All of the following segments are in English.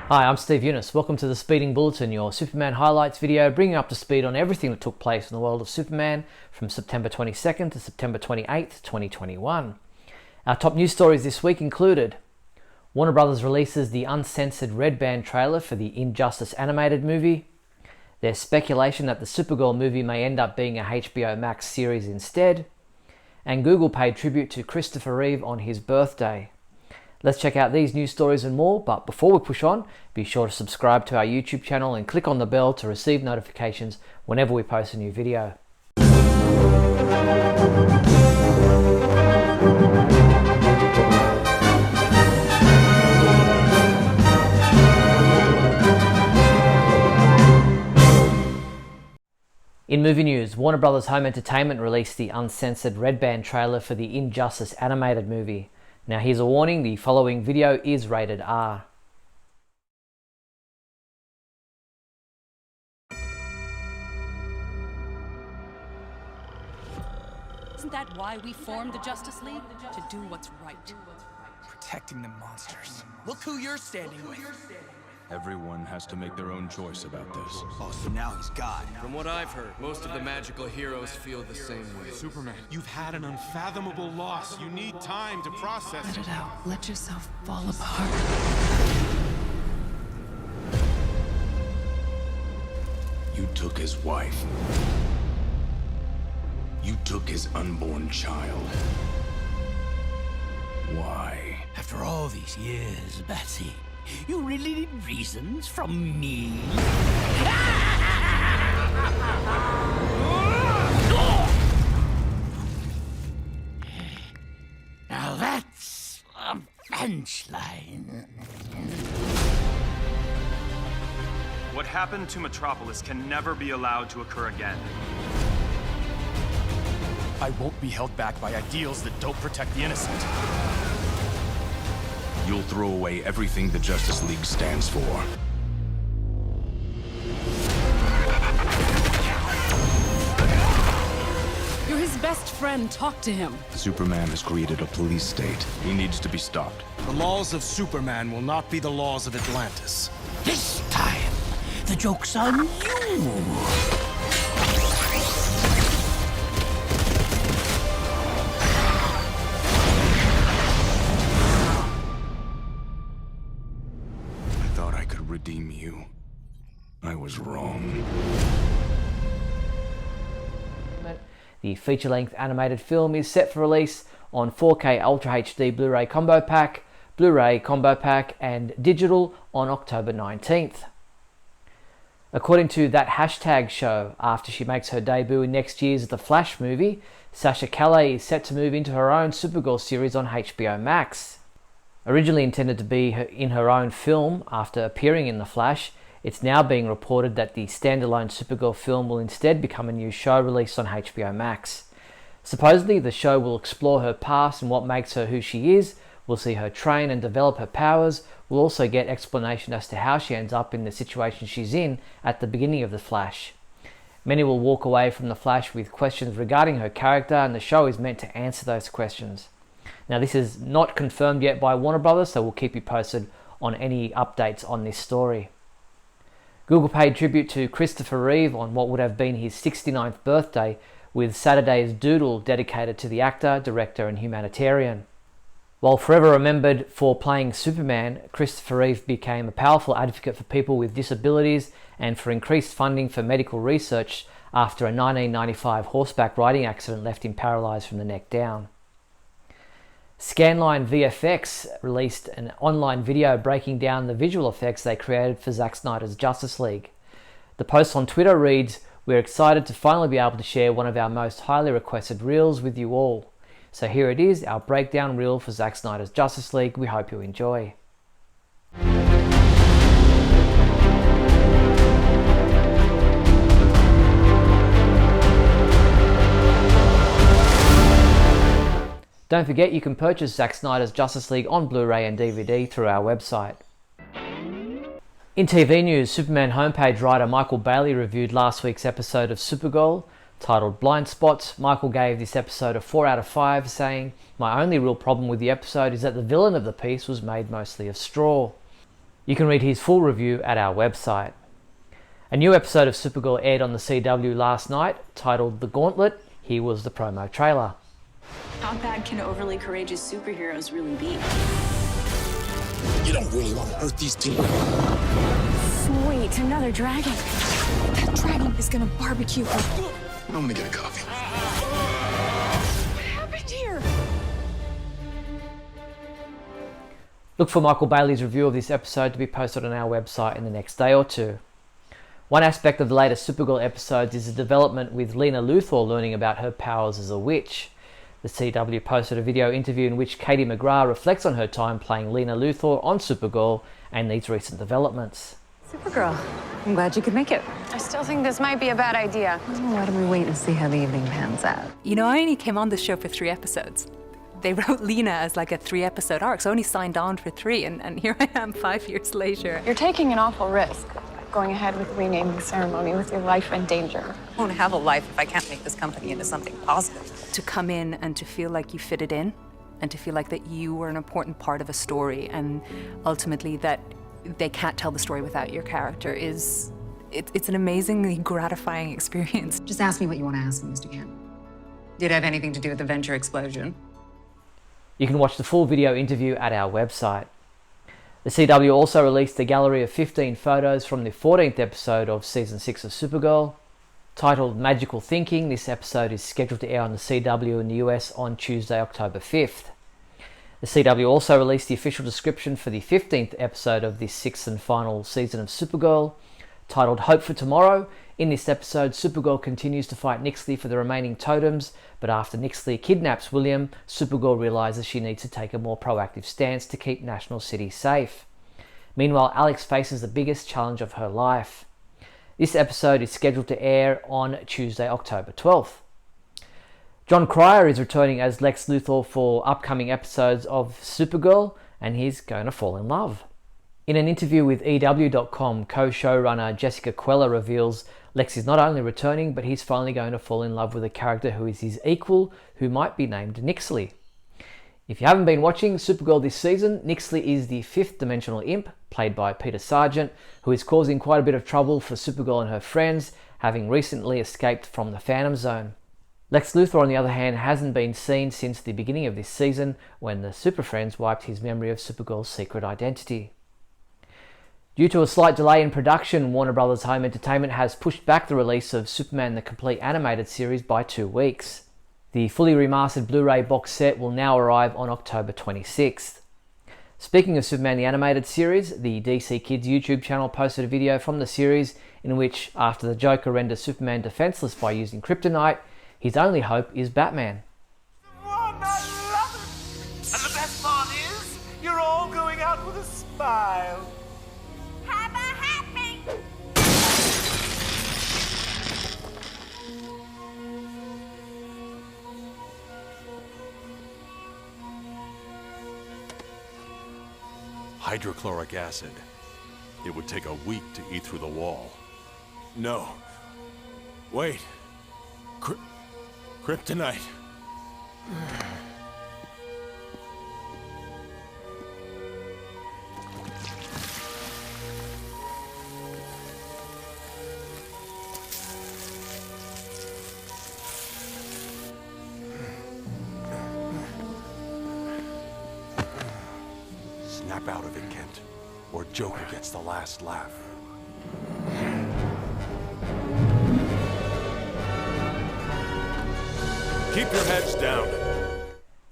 Hi, I'm Steve Younis. Welcome to the Speeding Bulletin, your Superman highlights video, bringing you up to speed on everything that took place in the world of Superman from September 22nd to September 28th, 2021. Our top news stories this week included Warner Brothers releases the Uncensored Red Band trailer for the Injustice animated movie. There's speculation that the Supergirl movie may end up being a HBO Max series instead. And Google paid tribute to Christopher Reeve on his birthday. Let's check out these news stories and more, but before we push on, be sure to subscribe to our YouTube channel and click on the bell to receive notifications whenever we post a new video. In movie news, Warner Brothers Home Entertainment released the Uncensored Red Band trailer for the Injustice animated movie. Now here's a warning, the following video is rated R. Isn't that why we formed the Justice League? To do what's right. Protecting the monsters. Look who you're standing with. Everyone has to make their own choice about this. Oh, so now he's God. From what I've heard, most of the magical heroes feel the same way. Superman, you've had an unfathomable loss. You need time to process Let it out. Let yourself fall apart. You took his wife. You took his unborn child. Why? After all these years, Betsy, you really need reasons from me? Now that's a punchline. What happened to Metropolis can never be allowed to occur again. I won't be held back by ideals that don't protect the innocent. You'll throw away everything the Justice League stands for. You're his best friend. Talk to him. Superman has created a police state. He needs to be stopped. The laws of Superman will not be the laws of Atlantis. This time, the joke's on you. Redeem you. I was wrong. The feature-length animated film is set for release on 4K Ultra HD Blu-ray Combo Pack, Blu-ray Combo Pack and digital on October 19th. According to That Hashtag Show, after she makes her debut in next year's The Flash movie, Sasha Calle is set to move into her own Supergirl series on HBO Max. Originally intended to be in her own film after appearing in The Flash, it's now being reported that the standalone Supergirl film will instead become a new show released on HBO Max. Supposedly, the show will explore her past and what makes her who she is, we'll see her train and develop her powers, we'll also get explanation as to how she ends up in the situation she's in at the beginning of The Flash. Many will walk away from The Flash with questions regarding her character, and the show is meant to answer those questions. Now this is not confirmed yet by Warner Brothers, so we'll keep you posted on any updates on this story. Google paid tribute to Christopher Reeve on what would have been his 69th birthday with Saturday's Doodle dedicated to the actor, director and humanitarian. While forever remembered for playing Superman, Christopher Reeve became a powerful advocate for people with disabilities and for increased funding for medical research after a 1995 horseback riding accident left him paralysed from the neck down. Scanline VFX released an online video breaking down the visual effects they created for Zack Snyder's Justice League. The post on Twitter reads, "We're excited to finally be able to share one of our most highly requested reels with you all. So here it is, our breakdown reel for Zack Snyder's Justice League. We hope you enjoy." Don't forget you can purchase Zack Snyder's Justice League on Blu-ray and DVD through our website. In TV news, Superman homepage writer Michael Bailey reviewed last week's episode of Supergirl. Titled Blind Spots, Michael gave this episode a 4 out of 5, saying, "My only real problem with the episode is that the villain of the piece was made mostly of straw." You can read his full review at our website. A new episode of Supergirl aired on the CW last night, titled The Gauntlet. Here was the promo trailer. How bad can overly courageous superheroes really be? You don't really want to hurt these people. Sweet, another dragon. That dragon is gonna barbecue. I'm gonna get a coffee. What happened here? Look for Michael Bailey's review of this episode to be posted on our website in the next day or two. One aspect of the latest Supergirl episodes is the development with Lena Luthor learning about her powers as a witch. The CW posted a video interview in which Katie McGrath reflects on her time playing Lena Luthor on Supergirl and these recent developments. Supergirl, I'm glad you could make it. I still think this might be a bad idea. Why don't we wait and see how the evening pans out? You know, I only came on this show for 3 episodes. They wrote Lena as like a 3-episode arc, so I only signed on for 3, and here I am 5 years later. You're taking an awful risk, going ahead with the renaming ceremony with your life in danger. I won't have a life if I can't make this company into something positive. To come in and to feel like you fitted in, and to feel like that you were an important part of a story, and ultimately that they can't tell the story without your character it's an amazingly gratifying experience. Just ask me what you want to ask me, Mr. Kent. Did it have anything to do with the Venture explosion? You can watch the full video interview at our website. The CW also released a gallery of 15 photos from the 14th episode of Season 6 of Supergirl. Titled Magical Thinking, this episode is scheduled to air on the CW in the US on Tuesday, October 5th. The CW also released the official description for the 15th episode of this 6th and final season of Supergirl, titled Hope for Tomorrow. In this episode, Supergirl continues to fight Nyxly for the remaining totems, but after Nyxly kidnaps William, Supergirl realizes she needs to take a more proactive stance to keep National City safe. Meanwhile, Alex faces the biggest challenge of her life. This episode is scheduled to air on Tuesday, October 12th. John Cryer is returning as Lex Luthor for upcoming episodes of Supergirl, and he's going to fall in love. In an interview with EW.com, co-showrunner Jessica Queller reveals Lex is not only returning, but he's finally going to fall in love with a character who is his equal, who might be named Nyxly. If you haven't been watching Supergirl this season, Nyxly is the 5th dimensional imp, played by Peter Sargent, who is causing quite a bit of trouble for Supergirl and her friends, having recently escaped from the Phantom Zone. Lex Luthor, on the other hand, hasn't been seen since the beginning of this season, when the Super Friends wiped his memory of Supergirl's secret identity. Due to a slight delay in production, Warner Bros. Home Entertainment has pushed back the release of Superman the Complete Animated Series by 2 weeks. The fully remastered Blu-ray box set will now arrive on October 26th. Speaking of Superman the Animated Series, the DC Kids YouTube channel posted a video from the series in which, after the Joker renders Superman defenseless by using kryptonite, his only hope is Batman. And the best part is, you're all going out with a smile. Have a happy! Hydrochloric acid. It would take a week to eat through the wall. No. Wait. Kryptonite. Snap out of it, Kent, or Joker gets the last laugh. Keep your heads down.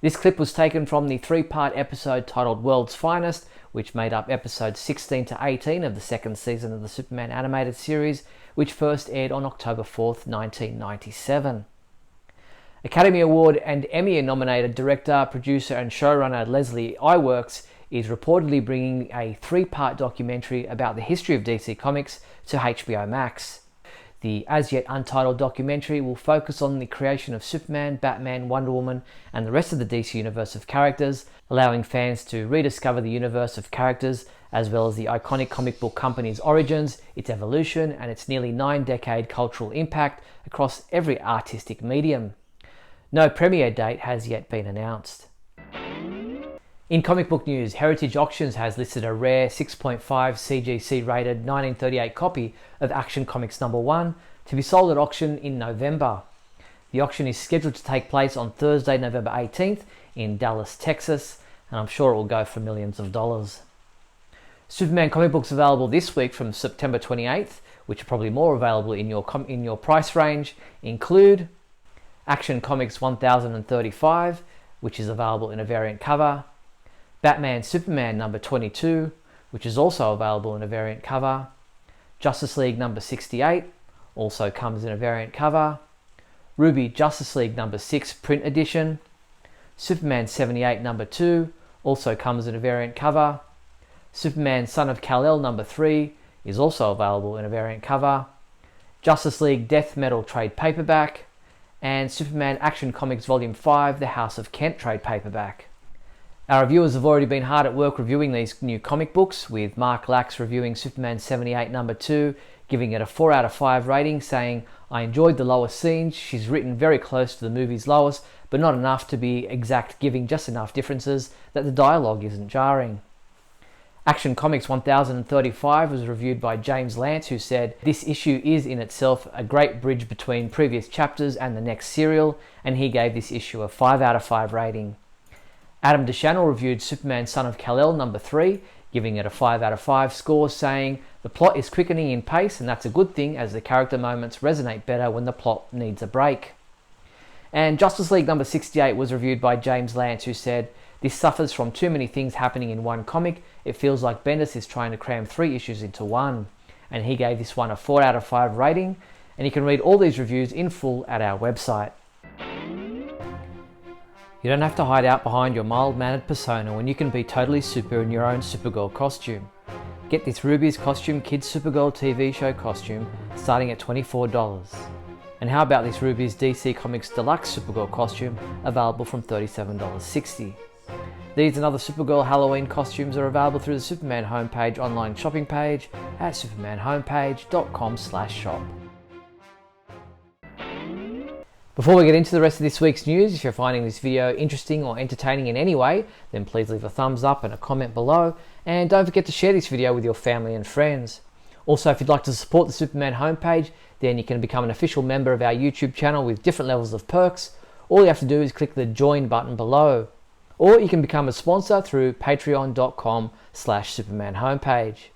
This clip was taken from the 3-part episode titled World's Finest, which made up episodes 16 to 18 of the 2nd season of the Superman animated series, which first aired on October 4th, 1997. Academy Award and Emmy-nominated director, producer and showrunner Leslie Iwerks is reportedly bringing a 3-part documentary about the history of DC Comics to HBO Max. The as-yet untitled documentary will focus on the creation of Superman, Batman, Wonder Woman, and the rest of the DC universe of characters, allowing fans to rediscover the universe of characters, as well as the iconic comic book company's origins, its evolution, and its nearly 9-decade cultural impact across every artistic medium. No premiere date has yet been announced. In comic book news, Heritage Auctions has listed a rare 6.5 CGC rated 1938 copy of Action Comics #1 to be sold at auction in November. The auction is scheduled to take place on Thursday, November 18th in Dallas, Texas, and I'm sure it will go for millions of dollars. Superman comic books available this week from September 28th, which are probably more available in your price range, include Action Comics 1035, which is available in a variant cover, Batman Superman number 22, which is also available in a variant cover, Justice League number 68, also comes in a variant cover, Ruby Justice League number 6 print edition, Superman 78 number 2, also comes in a variant cover, Superman Son of Kal-El number 3 is also available in a variant cover, Justice League Death Metal trade paperback, and Superman Action Comics Volume 5 The House of Kent trade paperback. Our reviewers have already been hard at work reviewing these new comic books, with Mark Lax reviewing Superman 78 number 2, giving it a 4 out of 5 rating, saying, "I enjoyed the Lois scenes. She's written very close to the movie's Lois, but not enough to be exact, giving just enough differences that the dialogue isn't jarring." Action Comics 1035 was reviewed by James Lance, who said, "This issue is in itself a great bridge between previous chapters and the next serial," and he gave this issue a 5 out of 5 rating. Adam DeChannel reviewed Superman Son of Kal-El number 3, giving it a 5 out of 5 score, saying, "The plot is quickening in pace, and that's a good thing, as the character moments resonate better when the plot needs a break." And Justice League number 68 was reviewed by James Lance, who said, "This suffers from too many things happening in one comic. It feels like Bendis is trying to cram 3 issues into one." And he gave this one a 4 out of 5 rating, and you can read all these reviews in full at our website. You don't have to hide out behind your mild-mannered persona when you can be totally super in your own Supergirl costume. Get this Ruby's Costume Kids Supergirl TV show costume starting at $24. And how about this Ruby's DC Comics Deluxe Supergirl costume available from $37.60. These and other Supergirl Halloween costumes are available through the Superman homepage online shopping page at supermanhomepage.com/shop. Before we get into the rest of this week's news, if you're finding this video interesting or entertaining in any way, then please leave a thumbs up and a comment below, and don't forget to share this video with your family and friends. Also, if you'd like to support the Superman homepage, then you can become an official member of our YouTube channel with different levels of perks. All you have to do is click the join button below. Or you can become a sponsor through patreon.com/Superman homepage.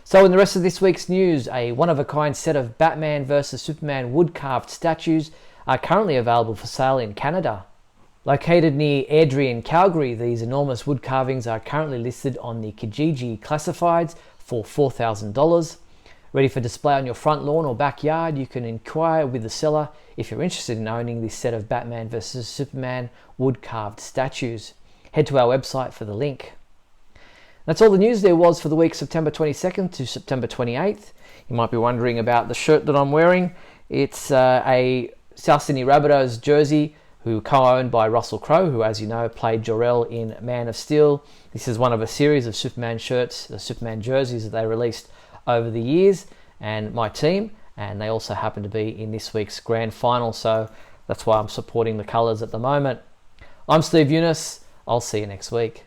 So in the rest of this week's news, a one-of-a-kind set of Batman vs Superman wood-carved statues are currently available for sale in Canada. Located near Airdrie in Calgary, these enormous wood carvings are currently listed on the Kijiji Classifieds for $4,000. Ready for display on your front lawn or backyard, you can inquire with the seller if you're interested in owning this set of Batman vs Superman wood-carved statues. Head to our website for the link. That's all the news there was for the week September 22nd to September 28th. You might be wondering about the shirt that I'm wearing. It's a South Sydney Rabbitohs jersey, who co-owned by Russell Crowe, who, as you know, played Jor-El in Man of Steel. This is one of a series of Superman shirts, the Superman jerseys that they released over the years, and my team, and they also happen to be in this week's grand final, so that's why I'm supporting the colours at the moment. I'm Steve Younis. I'll see you next week.